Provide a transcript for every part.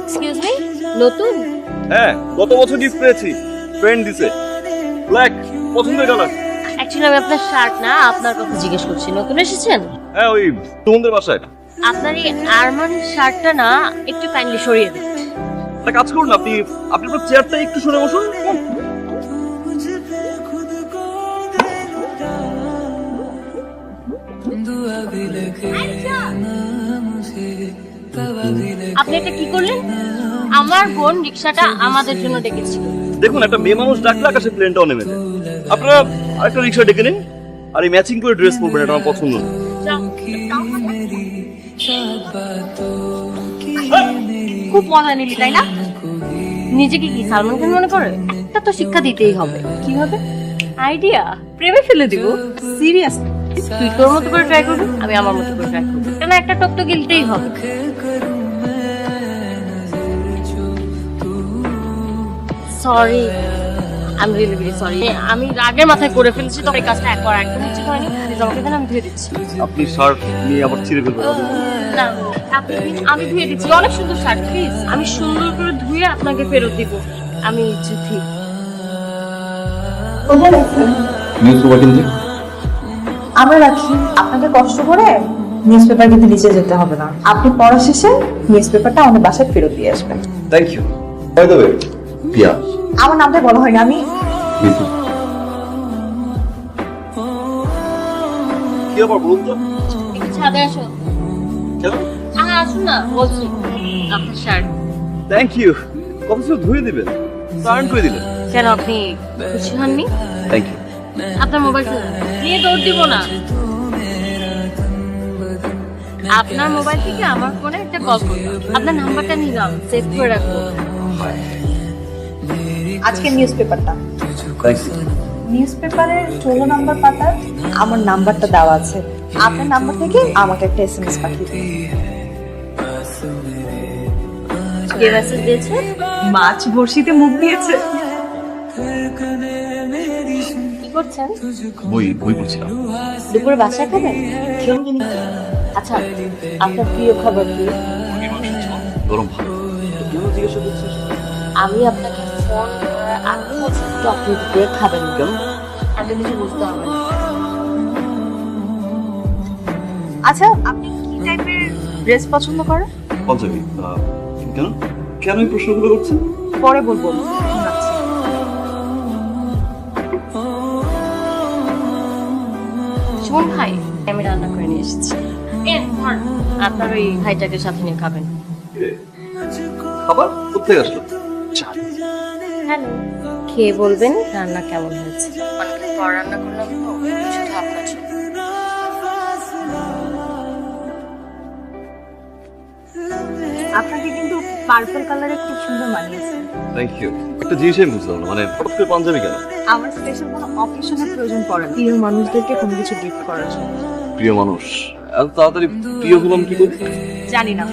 Excuse me, নতুন? হ্যাঁ, গত বছর গিফট পেয়েছি, ফ্রেন্ড দিছে। ব্ল্যাক পছন্দের কালার। অ্যাকচুয়ালি আমি আপনার শার্ট না, আপনার কথা জিজ্ঞেস করছি। নতুন এসেছেন? হ্যাঁ, ওই সুমনদের বাসায়। আপনার এই আরমানির শার্টটা না একটু কাইন্ডলি সরিয়ে দিন। একটা কাজ করুন, আপনি আপনার চেয়ারটা একটু সরে বসুন। আপনি এটা কি করলেন? আমার বোন রিক্সাটা আমাদের জন্য ডেকেছিল। দেখুন, একটা মেয়ে মানুষ ডাকলে আকাশে প্লেনটাও নেমে যায়। আপনারা আরেকটা রিক্সা ডেকে নিন, আর এই ম্যাচিং করে ড্রেস পরবেন, এটা আমার পছন্দ না। খুব মজা নিলি তাই না? নিজেকে কি সালমান খান মনে করে? একটা তো শিক্ষা দিতেই হবে। কিভাবে? আইডিয়া, প্রেমে ফেলে দিব। সিরিয়াস? তুই তোর মতো করে ট্রাই করবি, আমি আমার মতো করে ট্রাই করবো। কেন একটা টক তো গিলতেই হবে। Sorry, I am really very sorry. আমি রাগের মাথায় করে ফেলেছি, তো এই কাজটা একবার একদম উচিত হয়নি। প্লিজ আমাকে দেন, আমি ধুয়ে দিচ্ছি। আপনি শার্ট নিয়ে আবার ছিঁড়ে ফেলবেন। না, আমি ধুয়ে দিচ্ছি। অনেক সুন্দর শার্ট, প্লিজ। আমি সুন্দর করে ধুয়ে আপনাকে ফেরত দিব। আমি জুথি। নিউজ পেপার কিনতে আমরা রাখি, আপনাকে কষ্ট করে নিউজ পেপার কিন্তু নিচে যেতে হবে না। আপনি পড়া শেষে নিউজ পেপারটা আমাদের বাসায় ফেরত দিয়ে আসবেন। Thank you. By the way, Piya. আমার নামটা বলা হয়নি। আমি মিতু। কি আবার বলুন তো? একটু ছাদে আসো। কেন? আসুন না, বলছি। আপনার শার্ট। Thank you. কত ধুয়ে দিবেন, টার্ন করে দিলেন। কেন, আপনি খুশি হননি? Thank you. আপনার মোবাইল নিয়ে দৌড় দিব না। আপনার মোবাইল থেকে আমার ফোনে একটা কল করলাম, আপনার নাম্বারটা নিলাম, সেভ করে রাখবো। আজকে নিউজ পেপারটা, থ্যাংক ইউ। নিউজ পেপারের 16 নম্বর পাতার আমার নাম্বারটা দেওয়া আছে। আপনার নাম্বার থেকে আমাকে একটা এসএমএস পাঠিয়ে দিন। কে মেসেজ দিয়েছে? মাছ বড়শিতে মুখ দিয়েছে। কি করছেন? বই পড়ছিলাম। দুপুরে বাসায় খাবেন? আচ্ছা, আপনার প্রিয় খাবার কি? গরম ভাত। কেন জিজ্ঞাসা করছিস? আমি আপনাকে ফোন করার আগে বলছি তো আপনি দুপুরে খাবেন না। কেন? এত কিছু বুঝতে হবে না। আচ্ছা, আপনি কি টাইপের ড্রেস পছন্দ করেন? পঞ্জাবি। কেন কেন এই প্রশ্নগুলো করছেন? পরে বলবো। শোন ভাই, আমি রান্না করে নিয়ে এসেছি। আপনার ওই ভাইটাকে সাথে নিয়ে খাবেন। খাবার কোথায় আসলো? চাল। হ্যালো, খেয়ে বলবেন রান্না কেমন হয়েছে। অনেকদিন পর রান্না করলাম তো, শুধু আপনার জন্য। আপনাকে কিন্তু পার্পল কালারে খুব সুন্দর মানিয়েছে। Thank you. একটা জিনিসই বুঝলাম না, মানে হঠাৎ করে পাঞ্জাবি কেন? আমার স্পেশাল কোনো অকেশনের প্রয়োজন পড়ে না প্রিয় মানুষদেরকে কোনো কিছু গিফট করার জন্য। প্রিয় মানুষ, এত তাড়াতাড়ি প্রিয় হলাম কি করে? জানি না।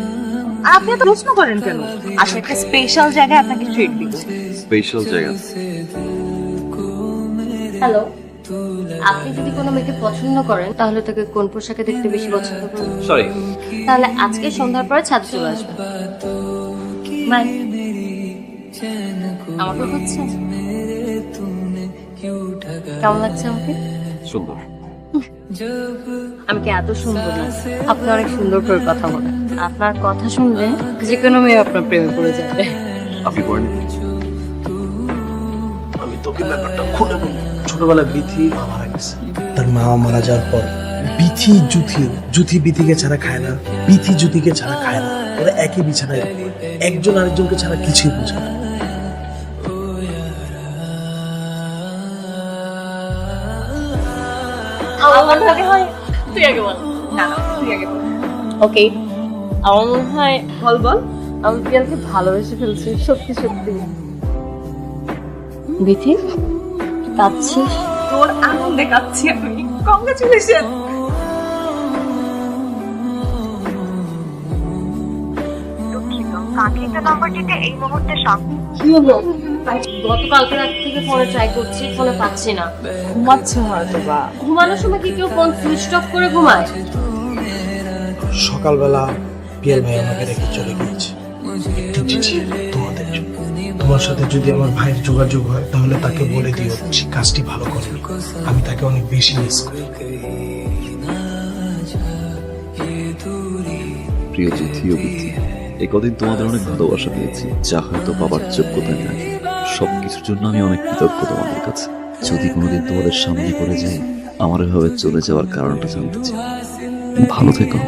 আর আপনি এত প্রশ্ন করেন কেন? আসলে একটা স্পেশাল জায়গায় আপনাকে ট্রিট দিব। স্পেশাল জায়গা। হ্যালো, আপনি যদি কোনো মেয়েকে পছন্দ করেন তাহলে তাকে কোন পোশাকে দেখতে বেশি পছন্দ করেন? সরি। তাহলে আজকে সন্ধ্যার পরে ছাদে চলে আসবেন। বাই। আমাকে হচ্ছে কেমন লাগছে আমাকে? সুন্দর। আমি কি এত সুন্দর না? আপনি অনেক সুন্দর করে কথা বলেন। আপনার কথা শুনলে যে কোনো মেয়ে আপনার প্রেমে পড়ে যাবে। আপনি করেন? আমি তোকে ব্যাপারটা খুলে বলি। ছোটবেলায় বিথি মারা গেছে। তার মা মারা যাওয়ার পর বিথি জুথি বিথিকে ছাড়া খায় না, বিথি জুথিকে ছাড়া খায় না। ওরা একই বিছানায় একজন আরেকজনকে ছাড়া কিছুই বোঝে না। আমার মনে হয় তুই আগে বল। না না, তুই আগে বল। ওকে, আমার মনে হয় বল। আমি পিয়ালকে ভালোবেসে ফেলছি, সত্যি সত্যি। বিথি, কাঁদছিস? তোর আনন্দে কাচ্ছি আমি। কংগ্রাচুলেশন। কি হলো? গতকালকে রাত থেকে ফোনে ট্রাই করছি, ফোনে পাচ্ছি না। ঘুমাচ্ছে হয়তো বা। ঘুমানোর সময় কি কেউ ফোন সুইচ অফ করে ঘুমায়? সকালবেলা পিয়াল ভাই আমাকে রেখে চলে গিয়েছে। একটি চিঠি তোমাদের জন্য। তোমার সাথে যদি আমার ভাইয়ের যোগাযোগ হয় তাহলে তাকে বলে দিও সে কাজটি ভালো করবে। আমি তাকে অনেক বেশি মিস করি। প্রিয় জ্যোতি ও বিথি, এই কদিন তোমাদের অনেক ভালোবাসা পেয়েছি, যা হয়তো বাবার যোগ্যতা নেই। সবকিছুর জন্য আমি অনেক কৃতজ্ঞ তোমাদের কাছে। যদি কোনোদিন তোমাদের সামনে পড়ে যাই, আমার এভাবে চলে যাওয়ার কারণটা জানতে চাই। ভালো থেকো।